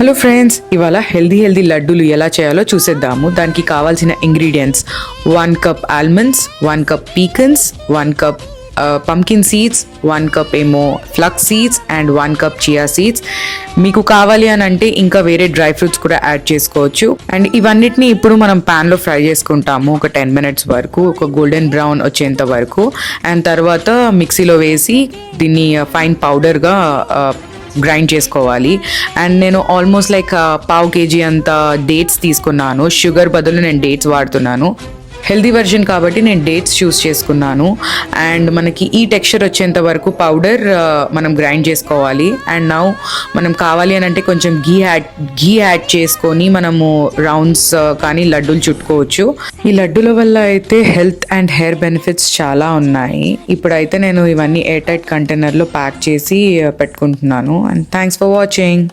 Hello friends, ఇవాళ healthy లడ్డూలు ఎలా చేయాలో చూసేద్దాము. దానికి కావాల్సిన ingredients 1 cup almonds, 1 cup pecans, 1 cup pumpkin seeds, 1 cup ఏమో flax seeds and 1 cup chia seeds. మీకు కావాలి అని అంటే ఇంకా వేరే డ్రై ఫ్రూట్స్ కూడా యాడ్ చేసుకోవచ్చు. అండ్ ఇవన్నిటిని ఇప్పుడు మనం ప్యాన్లో ఫ్రై చేసుకుంటాము ఒక 10 minutes వరకు, ఒక గోల్డెన్ బ్రౌన్ వచ్చేంత వరకు. అండ్ తర్వాత మిక్సీలో వేసి దీన్ని ఫైన్ పౌడర్గా గ్రైండ్ చేసుకోవాలి. అండ్ నేను ఆల్మోస్ట్ లైక్ 1/2 kg అంత డేట్స్ తీసుకున్నాను. షుగర్ బదులు నేను డేట్స్ వాడుతున్నాను. హెల్దీ వెర్షన్ కాబట్టి నేను డేట్స్ చూస్ చేసుకున్నాను. అండ్ మనకి ఈ టెక్స్చర్ వచ్చేంత వరకు పౌడర్ మనం గ్రైండ్ చేసుకోవాలి. అండ్ నౌ మనం కావాలి అని అంటే కొంచెం ఘీ యాడ్ చేసుకొని మనము రౌండ్స్ కానీ లడ్డూలు చుట్టుకోవచ్చు. ఈ లడ్డూల వల్ల అయితే హెల్త్ అండ్ హెయిర్ బెనిఫిట్స్ చాలా ఉన్నాయి. ఇప్పుడైతే నేను ఇవన్నీ ఎయిర్ టైట్ కంటైనర్లో ప్యాక్ చేసి పెట్టుకుంటున్నాను. And thanks for watching.